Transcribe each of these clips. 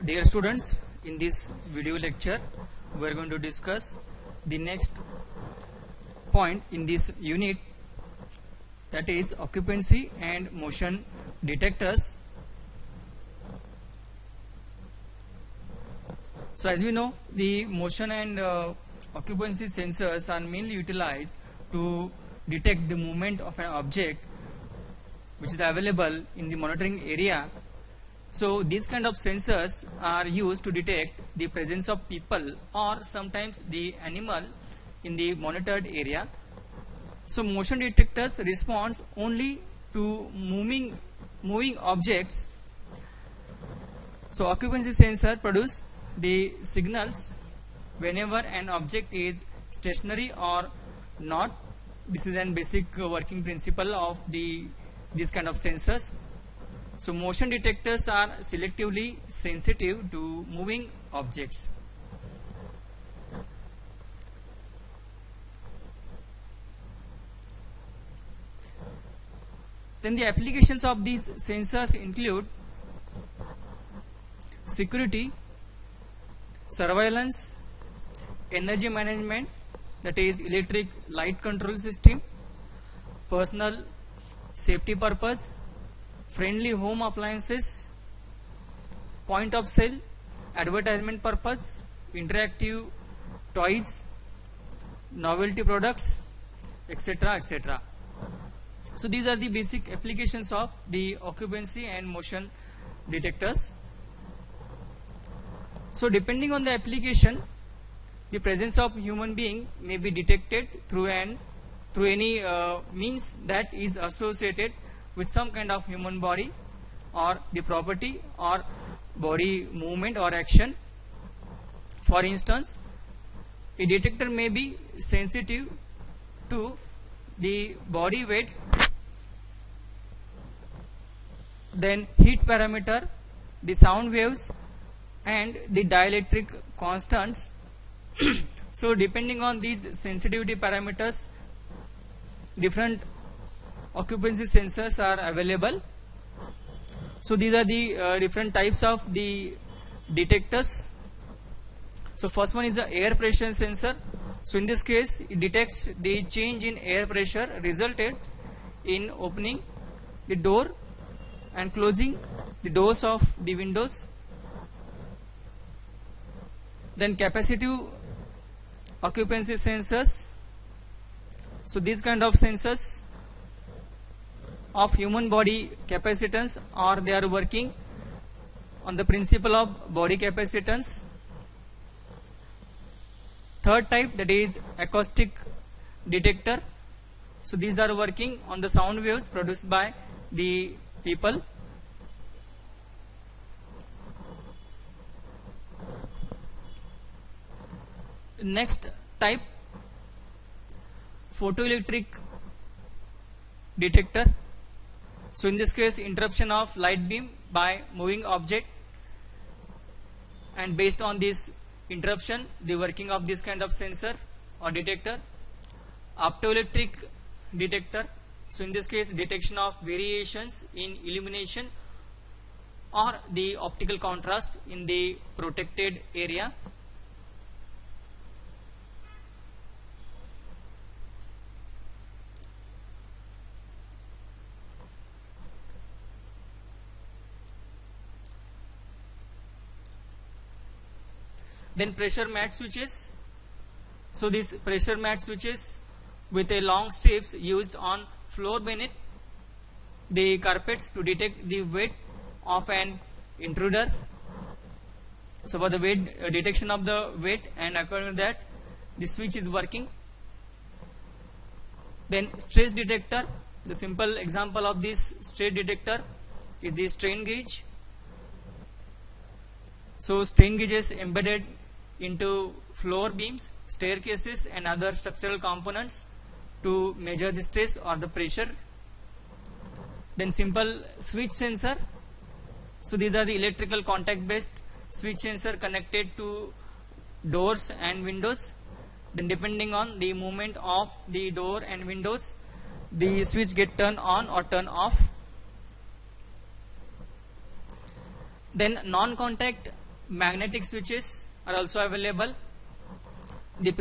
Dear students, in this video lecture we are going to discuss the next point in this unit, that is occupancy and motion detectors. So as we know, the motion and occupancy sensors are mainly utilized to detect the movement of an object which is available in the monitoring area. So these kind of sensors are used to detect the presence of people or sometimes the animal in the monitored area. So motion detectors respond only to moving objects. So occupancy sensor produce the signals whenever an object is stationary or not. This is a basic working principle of these kind of sensors. So motion detectors are selectively sensitive to moving objects. Then the applications of these sensors include security, surveillance, energy management, that is electric light control system, personal safety purpose, friendly home appliances, point of sale, advertisement purpose, interactive toys, novelty products, etc., etc. So these are the basic applications of the occupancy and motion detectors. So depending on the application, the presence of human being may be detected through any means that is associated with some kind of human body or the property or body movement or action. For instance, a detector may be sensitive to the body weight, then heat parameter, the sound waves and the dielectric constants. So depending on these sensitivity parameters, different occupancy sensors are available. So these are the different types of the detectors. So first one is the air pressure sensor. So in this case it detects the change in air pressure resulted in opening the door and closing the doors of the windows. Then capacitive occupancy sensors. So these kind of sensors of human body capacitance, or they are working on the principle of body capacitance. Third type, that is acoustic detector. So these are working on the sound waves produced by the people. Next type, photoelectric detector. So in this case, interruption of light beam by moving object, and based on this interruption, the working of this kind of sensor or detector. Optoelectric detector. So in this case, detection of variations in illumination or the optical contrast in the protected area. Then pressure mat switches. So these pressure mat switches with a long strips used on floor beneath the carpets to detect the weight of an intruder. So for the weight detection of the weight, and according to that the switch is working. Then stress detector. The simple example of this stress detector is the strain gauge. So strain gauges embedded into floor beams, staircases and other structural components to measure the stress or the pressure. Then simple switch sensor. So these are the electrical contact based switch sensor connected to doors and windows. Then depending on the movement of the door and windows, the switch get turned on or turn off. Then non-contact magnetic switches are also available. The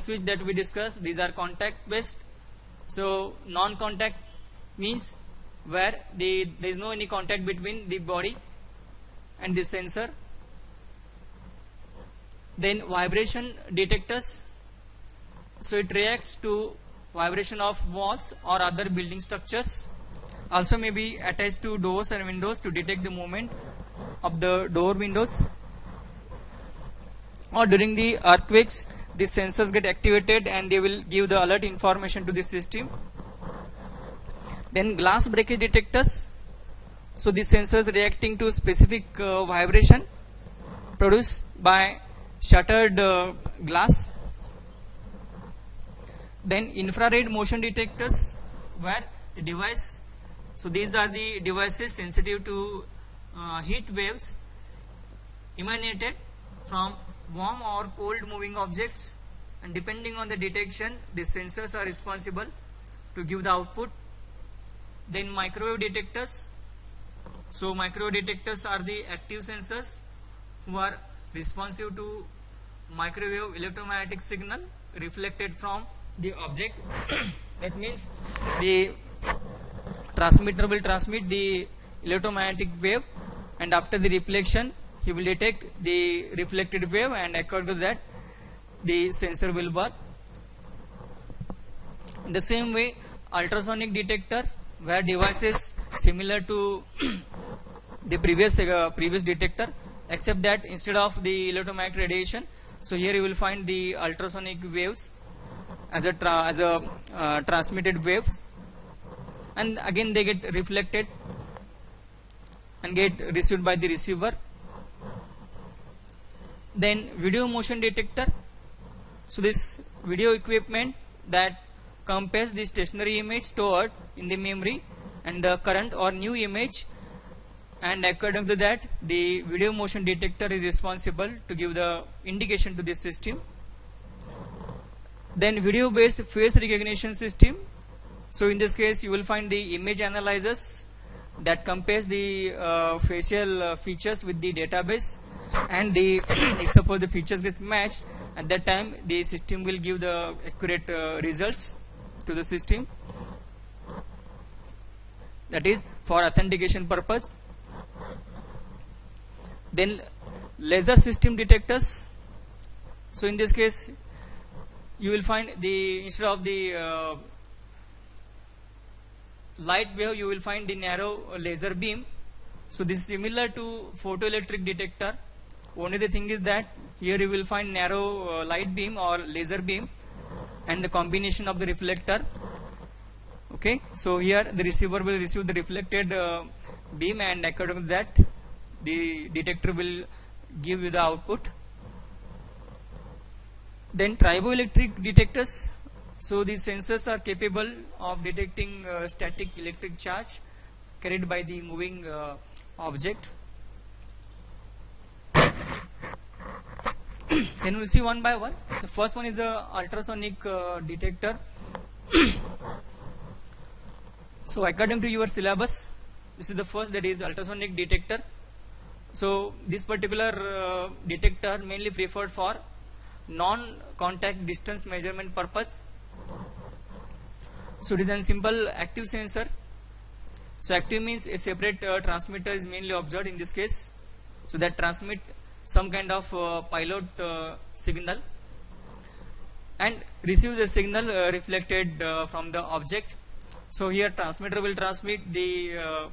switch that we discussed, these are contact based. So non-contact means where there is no any contact between the body and the sensor. Then vibration detectors, so it reacts to vibration of walls or other building structures. Also may be attached to doors and windows to detect the movement of the door windows. Or during the earthquakes, the sensors get activated and they will give the alert information to the system. Then glass breakage detectors, so the sensors reacting to specific vibration produced by shattered glass. Then infrared motion detectors, where the device, so these are the devices sensitive to heat waves emanated from warm or cold moving objects, and depending on the detection, the sensors are responsible to give the output. Then microwave detectors, so microwave detectors are the active sensors who are responsive to microwave electromagnetic signal reflected from the object. That means the transmitter will transmit the electromagnetic wave, and after the reflection he will detect the reflected wave, and according to that the sensor will work. In the same way, ultrasonic detector, where devices similar to the previous detector, except that instead of the electromagnetic radiation, so here you will find the ultrasonic waves as a transmitted waves, and again they get reflected and get received by the receiver. Then video motion detector, so this video equipment that compares the stationary image stored in the memory and the current or new image, and according to that the video motion detector is responsible to give the indication to the system. Then video based face recognition system, so in this case you will find the image analyzers that compares the facial features with the database, and the if suppose the features get matched, at that time the system will give the accurate results to the system, that is for authentication purpose. Then laser system detectors, so in this case you will find the instead of the light wave you will find the narrow laser beam. So this is similar to photoelectric detector, only the thing is that here you will find narrow light beam or laser beam and the combination of the reflector. Okay, so here the receiver will receive the reflected beam, and according to that the detector will give you the output. Then triboelectric detectors, so these sensors are capable of detecting static electric charge carried by the moving object. Then we'll see one by one. The first one is the ultrasonic detector. So according to your syllabus, this is the first, that is ultrasonic detector. So this particular detector mainly preferred for non-contact distance measurement purpose. So it is a simple active sensor. So active means a separate transmitter is mainly observed in this case, so that transmit some kind of pilot signal and receives a signal reflected from the object. So here transmitter will transmit the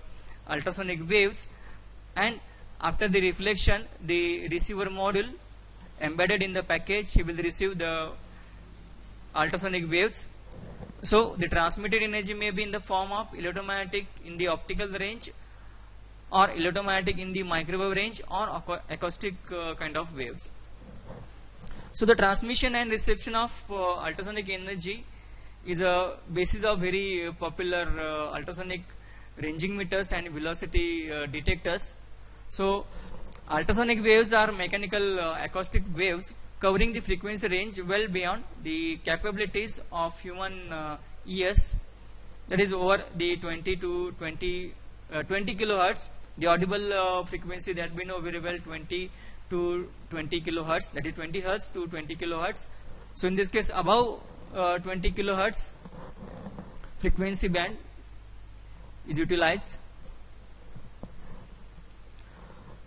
ultrasonic waves, and after the reflection the receiver module embedded in the package, he will receive the ultrasonic waves. So the transmitted energy may be in the form of electromagnetic in the optical range, or electromagnetic in the microwave range, or acoustic kind of waves. So the transmission and reception of ultrasonic energy is a basis of very popular ultrasonic ranging meters and velocity detectors. So ultrasonic waves are mechanical acoustic waves covering the frequency range well beyond the capabilities of human ears, that is over the 20 kilohertz. The audible frequency that we know very well, 20 to 20 kilohertz, that is 20 hertz to 20 kilohertz. So in this case above 20 kilohertz frequency band is utilized.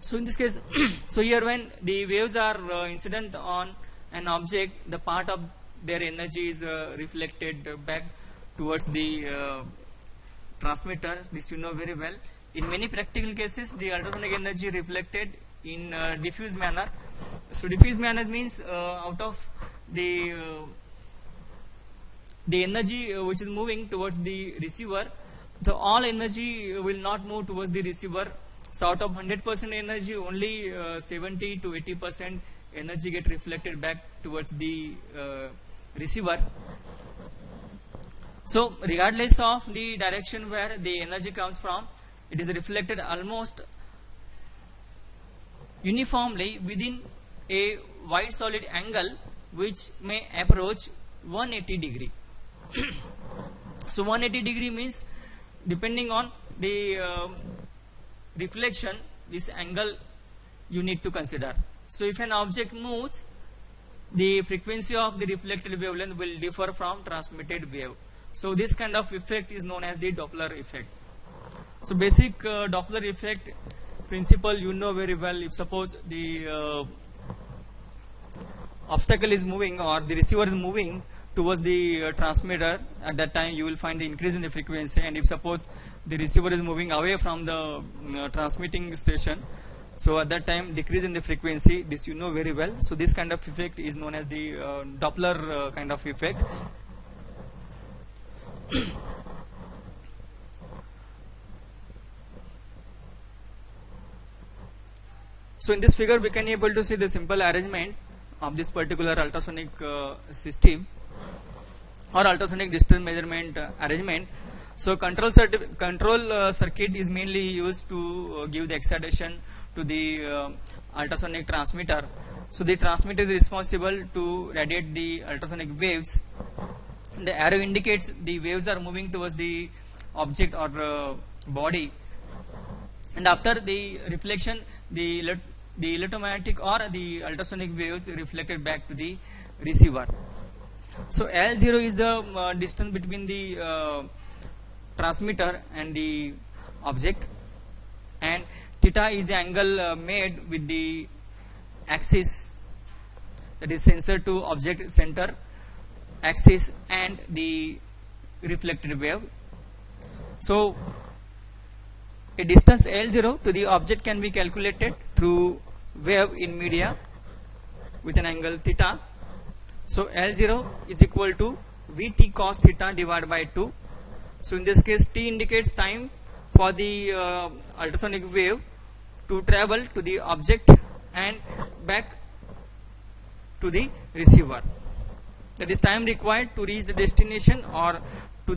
So in this case so here when the waves are incident on an object, the part of their energy is reflected back towards the transmitter. This you know very well. In many practical cases the ultrasonic energy reflected in diffuse manner. So diffuse manner means out of the energy which is moving towards the receiver, the all energy will not move towards the receiver. So out of 100% energy, only 70 to 80% energy get reflected back towards the receiver. So regardless of the direction where the energy comes from, it is reflected almost uniformly within a wide solid angle which may approach 180 degree. So 180 degree means depending on the reflection, this angle you need to consider. So if an object moves, the frequency of the reflected wavelength will differ from transmitted wave. So this kind of effect is known as the Doppler effect. So basic Doppler effect principle you know very well. If suppose the obstacle is moving or the receiver is moving towards the transmitter, at that time you will find the increase in the frequency, and if suppose the receiver is moving away from the transmitting station, so at that time decrease in the frequency. This you know very well. So this kind of effect is known as the Doppler kind of effect. So in this figure we can able to see the simple arrangement of this particular ultrasonic system or ultrasonic distance measurement arrangement. So control circuit is mainly used to give the excitation to the ultrasonic transmitter. So the transmitter is responsible to radiate the ultrasonic waves. The arrow indicates the waves are moving towards the object or body, and after the reflection the electromagnetic or the ultrasonic waves reflected back to the receiver. So L0 is the distance between the transmitter and the object, and theta is the angle made with the axis, that is sensor to object center axis and the reflected wave. So a distance L0 to the object can be calculated through wave in media with an angle theta. So L0 is equal to Vt cos theta divided by 2. So in this case T indicates time for the ultrasonic wave to travel to the object and back to the receiver. That is time required to reach the destination or to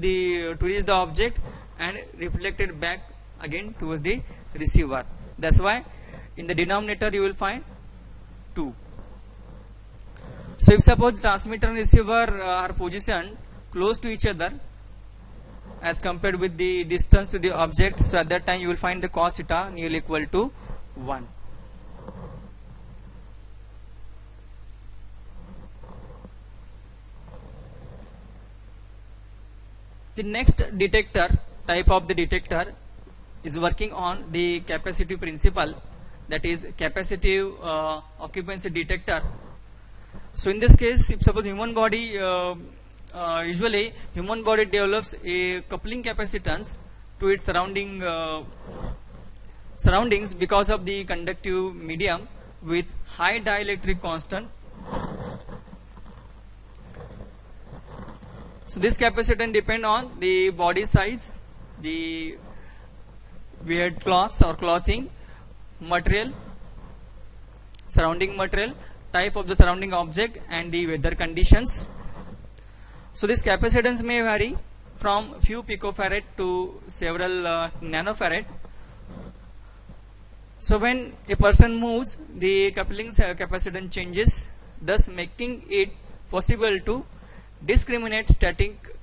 reach the object and reflected back again towards the receiver. That's why in the denominator you will find 2. So if suppose transmitter and receiver are positioned close to each other as compared with the distance to the object, so at that time you will find the cos theta nearly equal to 1. The next detector type of the detector is working on the capacitive principle, that is capacitive occupancy detector. So in this case, if suppose human body usually human body develops a coupling capacitance to its surroundings because of the conductive medium with high dielectric constant. So this capacitance depend on the body size, the weared cloths or clothing, material, surrounding material, type of the surrounding object and the weather conditions. So this capacitance may vary from few picofarad to several nanofarad. So when a person moves, the coupling capacitance changes, thus making it possible to discriminate static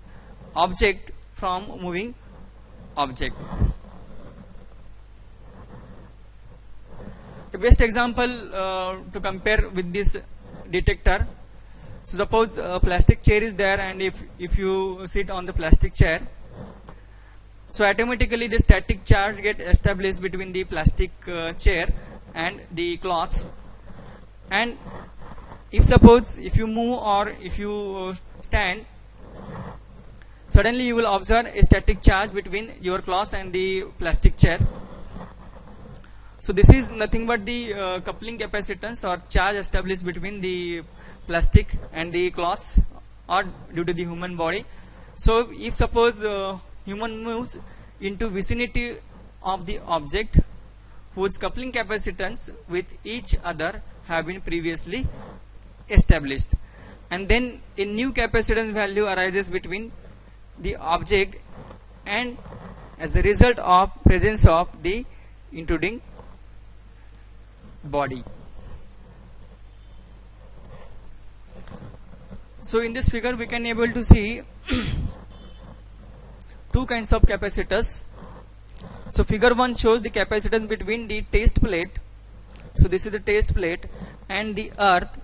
object from moving object. A best example to compare with this detector. So suppose a plastic chair is there, and if you sit on the plastic chair, so automatically the static charge get established between the plastic chair and the cloths. And if suppose if you move or if you stand, suddenly you will observe a static charge between your cloths and the plastic chair. So this is nothing but the coupling capacitance or charge established between the plastic and the cloths or due to the human body. So if suppose human moves into vicinity of the object whose coupling capacitance with each other have been previously established, and then a new capacitance value arises between the object and as a result of presence of the intruding body. So in this figure we can able to see two kinds of capacitors. So figure 1 shows the capacitance between the test plate. So this is the test plate and the earth,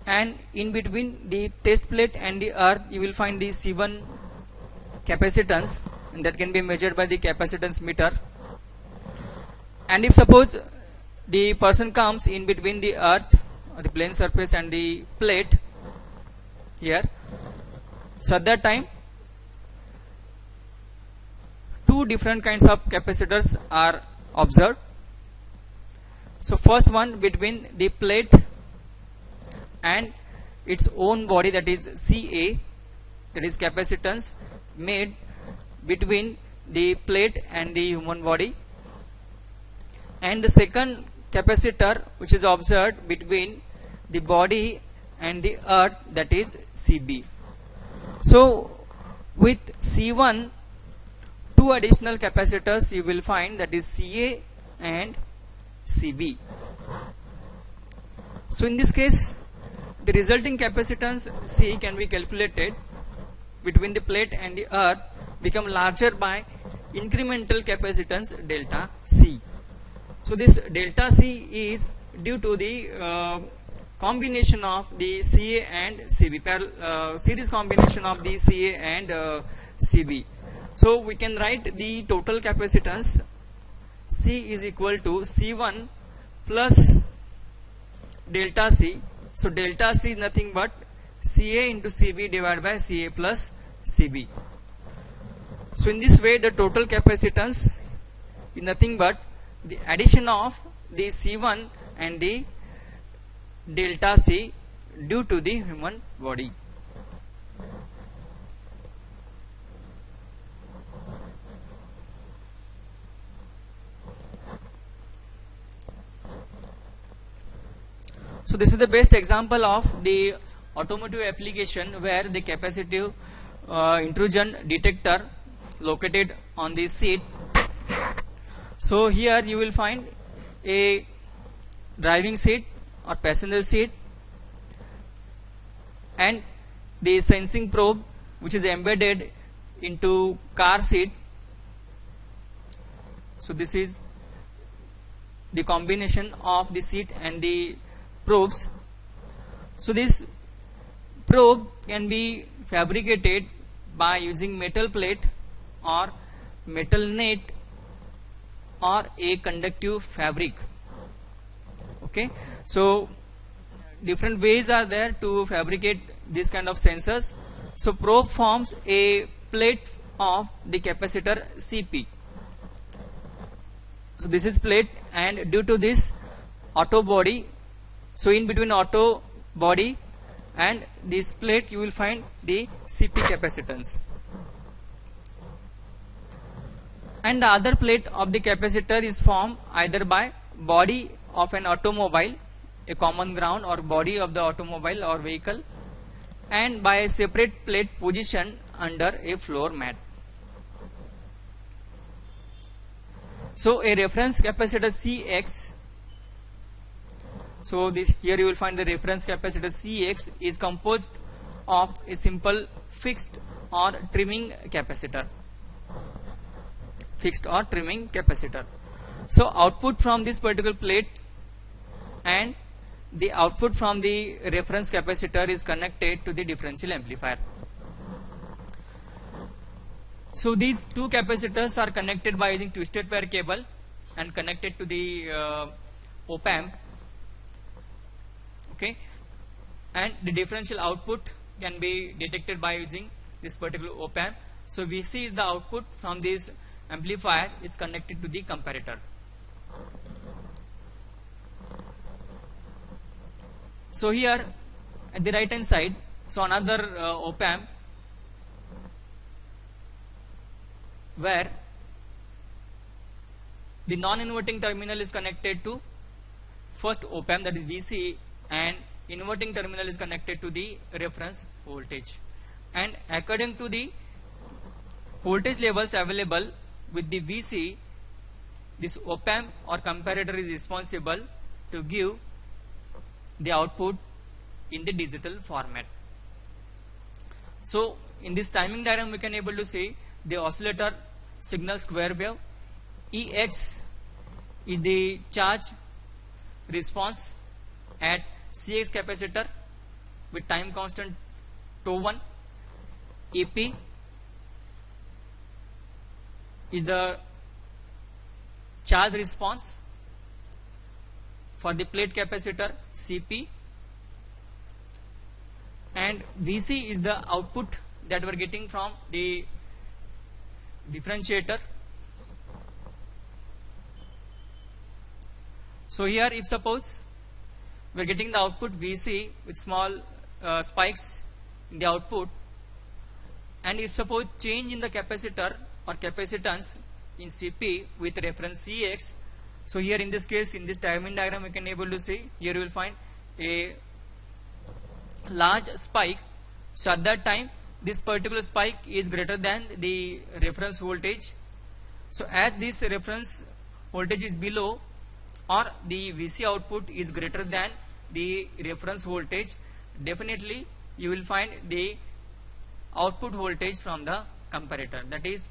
and in between the test plate and the earth you will find the C1 capacitance, and that can be measured by the capacitance meter. And if suppose the person comes in between the earth or the plane surface and the plate here, so at that time two different kinds of capacitors are observed. So first one between the plate and its own body, that is CA, that is capacitance made between the plate and the human body. And the second capacitor which is observed between the body and the earth, that is CB. So with C1 two additional capacitors you will find, that is CA and CB. So in this case the resulting capacitance C can be calculated between the plate and the earth become larger by incremental capacitance delta C. So this delta C is due to the combination of the CA and CB, series combination of the CA and CB. So we can write the total capacitance C is equal to C1 plus delta C. So delta C is nothing but CA into CB divided by CA plus CB. So in this way the total capacitance is nothing but the addition of the C1 and the delta C due to the human body. So this is the best example of the automotive application where the capacitive intrusion detector located on the seat. So here you will find a driving seat or passenger seat and the sensing probe which is embedded into car seat. So this is the combination of the seat and the probes. So this probe can be fabricated by using metal plate or metal net or a conductive fabric. Okay, so different ways are there to fabricate this kind of sensors. So probe forms a plate of the capacitor CP. So this is plate, and due to this auto body, so in between auto body and this plate you will find the CP capacitance, and the other plate of the capacitor is formed either by body of an automobile, a common ground or body of the automobile or vehicle, and by a separate plate positioned under a floor mat. So a reference capacitor Cx, so this here you will find the reference capacitor Cx is composed of a simple fixed or trimming capacitor. Fixed or trimming capacitor. So output from this particular plate and the output from the reference capacitor is connected to the differential amplifier. So these two capacitors are connected by using twisted pair cable and connected to the op amp. Okay, and the differential output can be detected by using this particular op amp. So VC is the output from this amplifier is connected to the comparator. So here at the right hand side, so another op amp where the non-inverting terminal is connected to first op amp, that is VC, and inverting terminal is connected to the reference voltage, and according to the voltage levels available with the VC, this op amp or comparator is responsible to give the output in the digital format. So in this timing diagram we can able to see the oscillator signal square wave. Ex is the charge response at Cx capacitor with time constant tau 1. Ep is the charge response for the plate capacitor Cp, and Vc is the output that we are getting from the differentiator. So here if suppose we are getting the output Vc with small spikes in the output, and if suppose change in the capacitor or capacitance in Cp with reference Cx, so here in this case, in this timing diagram we can able to see, here you will find a large spike. So at that time this particular spike is greater than the reference voltage. So as this reference voltage is below, or the VC output is greater than the reference voltage, definitely you will find the output voltage from the comparator, that is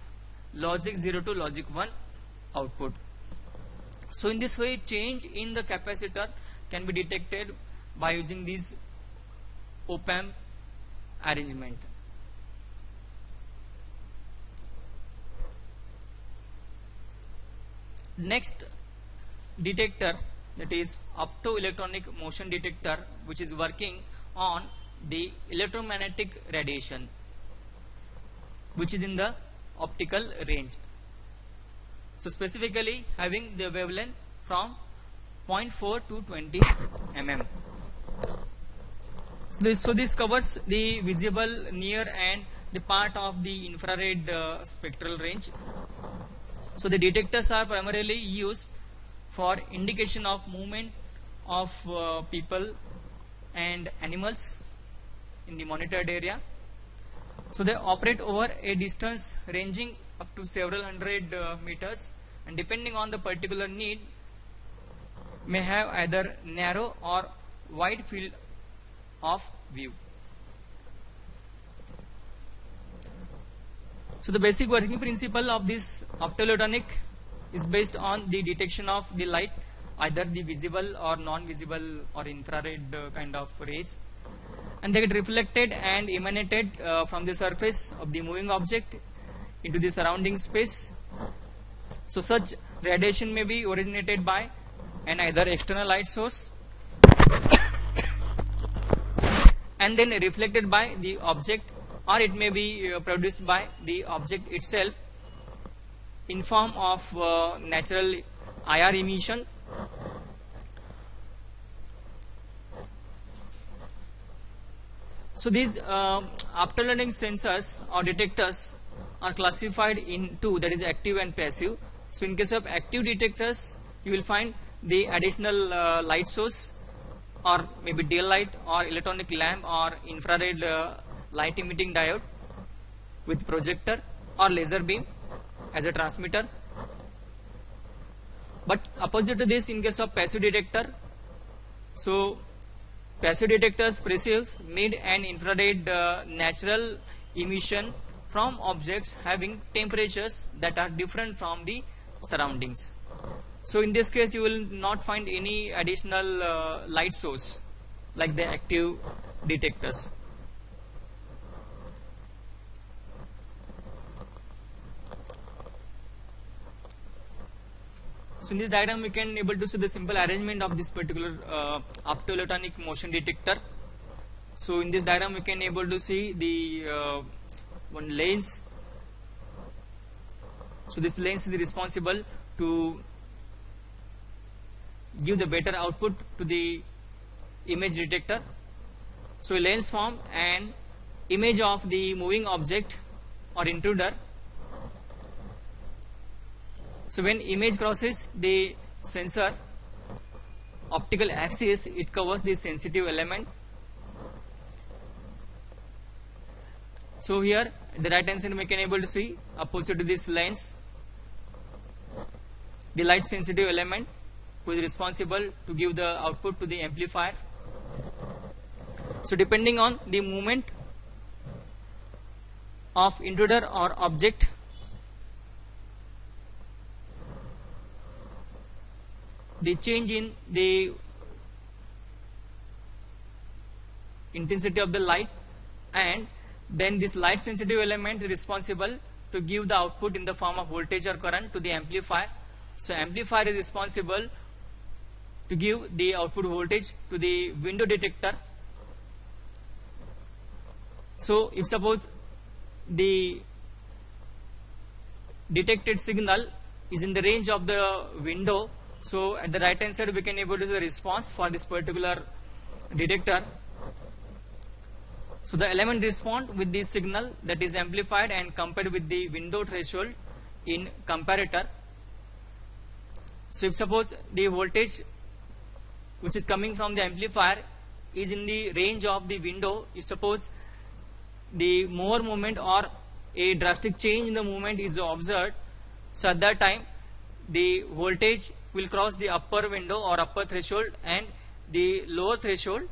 logic 0 to logic 1 output. So in this way change in the capacitor can be detected by using this op amp arrangement. Next detector, that is optoelectronic motion detector, which is working on the electromagnetic radiation which is in the optical range. So specifically having the wavelength from 0.4 to 20 mm. So this covers the visible, near and the part of the infrared spectral range. So the detectors are primarily used for indication of movement of people and animals in the monitored area. So they operate over a distance ranging up to several hundred meters, and depending on the particular need may have either narrow or wide field of view. So the basic working principle of this optoelectronic is based on the detection of the light, either the visible or non-visible or infrared kind of rays, and they get reflected and emanated from the surface of the moving object into the surrounding space. So such radiation may be originated by an either external light source and then reflected by the object, or it may be produced by the object itself in form of natural IR emission. So these optoelectronic sensors or detectors are classified in two, that is active and passive. So in case of active detectors, you will find the additional light source, or maybe daylight or electronic lamp or infrared light emitting diode with projector or laser beam as a transmitter. But opposite to this, in case of passive detector, so passive detectors perceive mid and infrared natural emission from objects having temperatures that are different from the surroundings. So in this case you will not find any additional light source like the active detectors. So in this diagram we can able to see the simple arrangement of this particular optoelectronic motion detector. So in this diagram we can able to see the one lens. So this lens is responsible to give the better output to the image detector. So a lens form an image of the moving object or intruder. So when image crosses the sensor optical axis, it covers the sensitive element. So here the right hand side we can able to see opposite to this lens the light sensitive element who is responsible to give the output to the amplifier. So depending on the movement of intruder or object, the change in the intensity of the light, and then this light sensitive element is responsible to give the output in the form of voltage or current to the amplifier. So amplifier is responsible to give the output voltage to the window detector. So if suppose the detected signal is in the range of the window, so at the right hand side we can able to see the response for this particular detector. So the element respond with the signal that is amplified and compared with the window threshold in comparator. So if suppose the voltage which is coming from the amplifier is in the range of the window, if suppose the more movement or a drastic change in the movement is observed, so at that time the voltage will cross the upper window or upper threshold and the lower threshold.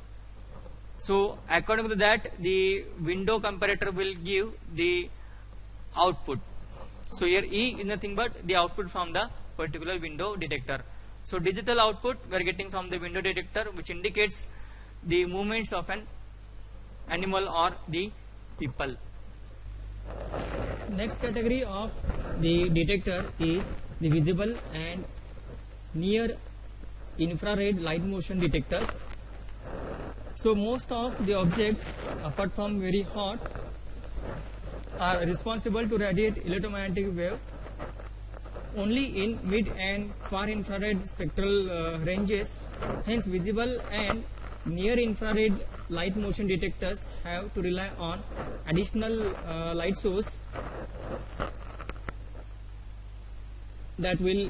So according to that the window comparator will give the output. So here E is nothing but the output from the particular window detector. So digital output we are getting from the window detector, which indicates the movements of an animal or the people. Next category of the detector is the visible and near infrared light motion detectors. So most of the objects apart from very hot are responsible to radiate electromagnetic wave only in mid and far infrared spectral ranges. Hence visible and near infrared light motion detectors have to rely on additional light source that will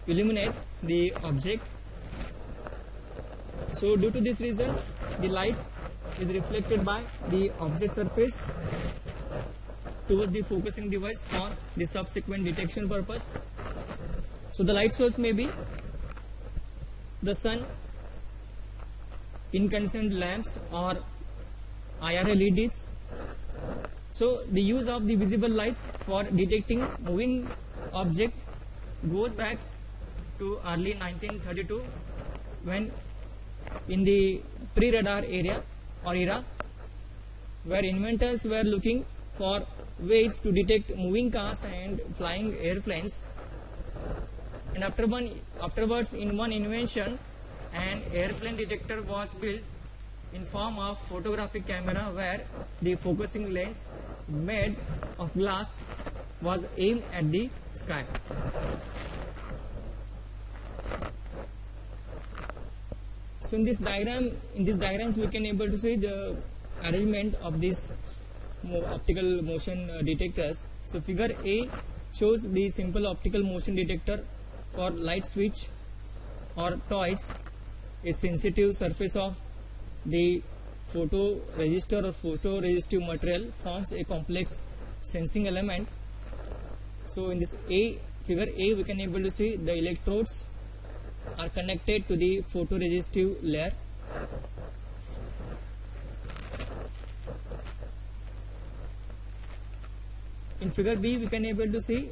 illuminate the object. So due to this reason the light is reflected by the object surface towards the focusing device for the subsequent detection purpose. So the light source may be the sun, incandescent lamps or IR LEDs. So the use of the visible light for detecting moving object goes back to early 1932 when in the pre-radar area or era where inventors were looking for ways to detect moving cars and flying airplanes, and afterwards in one invention an airplane detector was built in form of photographic camera where the focusing lens made of glass was aimed at the sky. So in these diagrams we can able to see the arrangement of these optical motion detectors. So figure A shows the simple optical motion detector for light switch or toys. A sensitive surface of the photoresistor or photoresistive material forms a complex sensing element. So in this figure A we can able to see the electrodes are connected to the photoresistive layer. In figure B we can able to see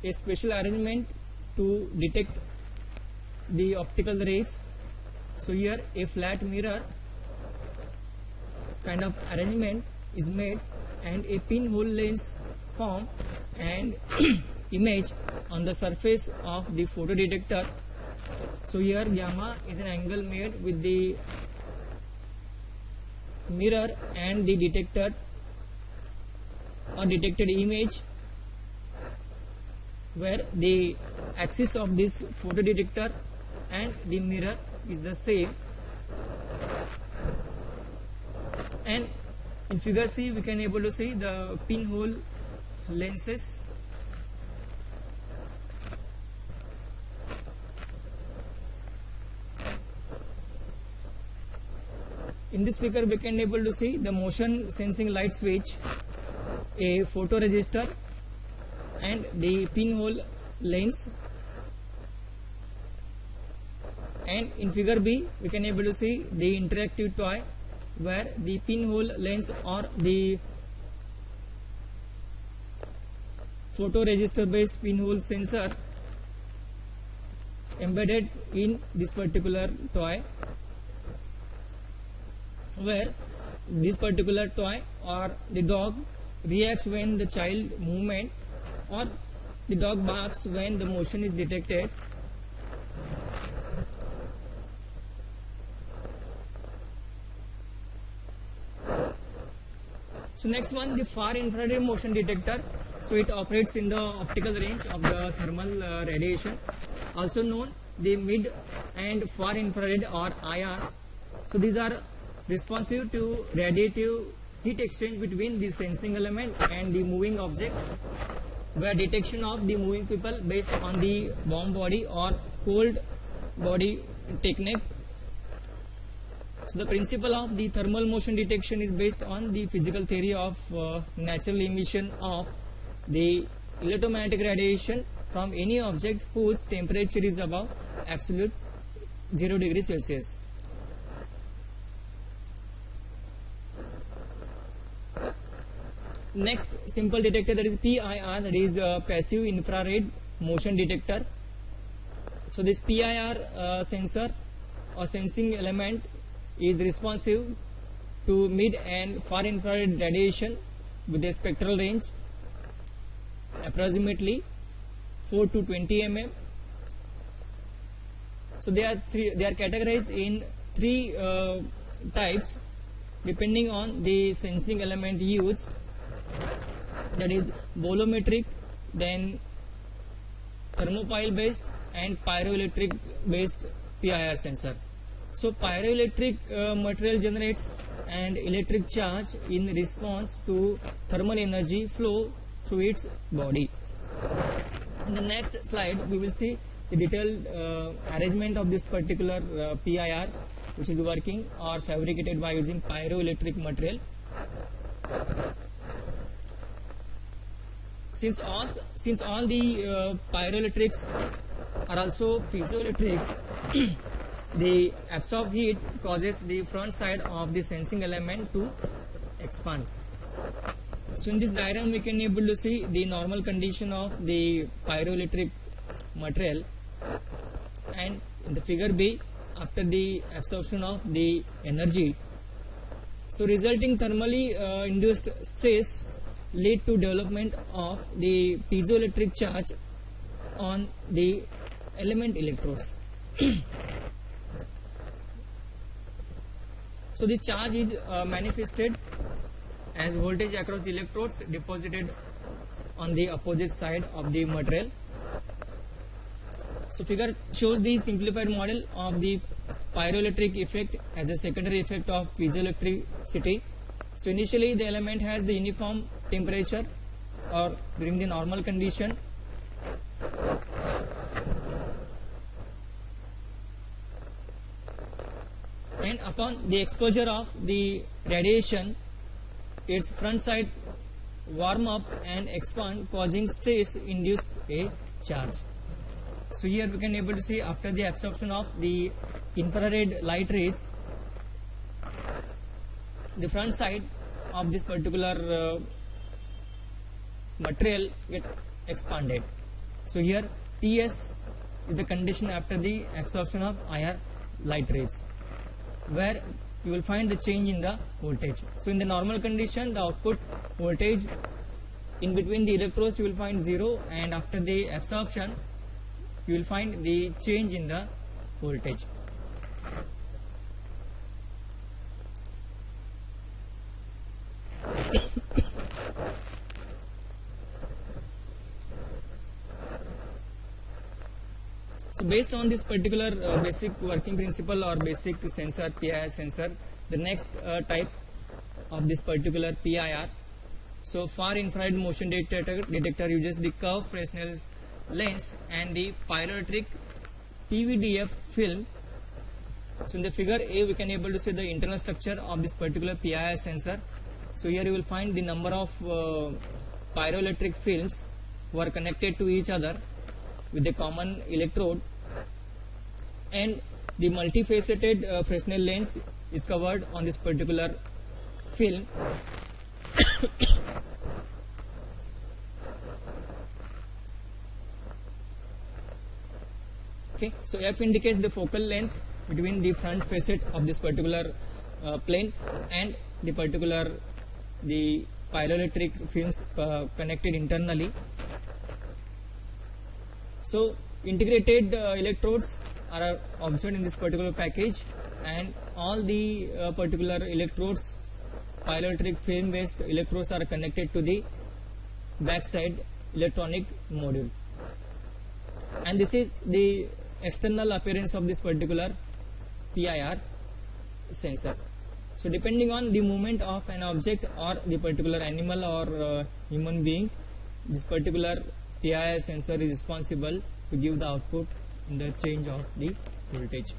a special arrangement to detect the optical rays. So here a flat mirror kind of arrangement is made and a pinhole lens form and image on the surface of the photodetector. So here gamma is an angle made with the mirror and the detector or detected image, where the axis of this photodetector and the mirror is the same. And in figure C we can able to see the pinhole lenses. In this figure we can able to see the motion sensing light switch, a photoresistor and the pinhole lens. And in figure B we can able to see the interactive toy, where the pinhole lens or the photoresistor based pinhole sensor embedded in this particular toy, where this particular toy or the dog reacts when the child movement, or the dog barks when the motion is detected. So next one, the far infrared motion detector. So it operates in the optical range of the thermal radiation, also known the mid and far infrared or IR. So these are responsive to radiative heat exchange between the sensing element and the moving object, where detection of the moving people based on the warm body or cold body technique. So the principle of the thermal motion detection is based on the physical theory of natural emission of the electromagnetic radiation from any object whose temperature is above absolute 0 degrees Celsius. Next simple detector, that is PIR, that is passive infrared motion detector. So this PIR sensor or sensing element is responsive to mid and far infrared radiation with a spectral range approximately 4 to 20 mm. So they are categorized in three types depending on the sensing element used, that is bolometric, then thermopile based and pyroelectric based PIR sensor. So pyroelectric material generates an electric charge in response to thermal energy flow through its body. In the next slide we will see the detailed arrangement of this particular PIR, which is working or fabricated by using pyroelectric material. Since all the pyroelectrics are also piezoelectrics, the absorbed heat causes the front side of the sensing element to expand. So in this diagram we can able to see the normal condition of the pyroelectric material, and in the figure B, after the absorption of the energy, so resulting thermally induced stress lead to development of the piezoelectric charge on the element electrodes. So this charge is manifested as voltage across the electrodes deposited on the opposite side of the material. So figure shows the simplified model of the pyroelectric effect as a secondary effect of piezoelectricity. So initially the element has the uniform temperature or during the normal condition, and upon the exposure of the radiation, its front side warm up and expand, causing stress induced a charge. So here we can able to see after the absorption of the infrared light rays, the front side of this particular material get expanded. So here Ts is the condition after the absorption of IR light rays, where you will find the change in the voltage. So in the normal condition, the output voltage in between the electrodes you will find 0, and after the absorption you will find the change in the voltage. So based on this particular basic working principle or basic sensor, PIR sensor, the next type of this particular PIR. So far infrared motion detector uses the curved Fresnel lens and the pyroelectric PVDF film. So in the figure A we can able to see the internal structure of this particular PIR sensor. So here you will find the number of pyroelectric films who are connected to each other with a common electrode, and the multifaceted Fresnel lens is covered on this particular film. Okay, so F indicates the focal length between the front facet of this particular plane and the particular the pyroelectric films connected internally. So integrated electrodes are observed in this particular package, and all the particular electrodes, pyroelectric film based electrodes, are connected to the backside electronic module, and this is the external appearance of this particular PIR sensor. So depending on the movement of an object or the particular animal or human being, this particular PIR sensor is responsible to give the output in the change of the voltage.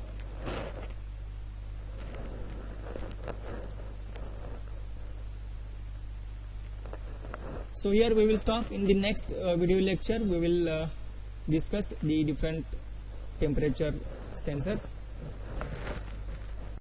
So here we will stop. In the next video lecture we will discuss the different temperature sensors.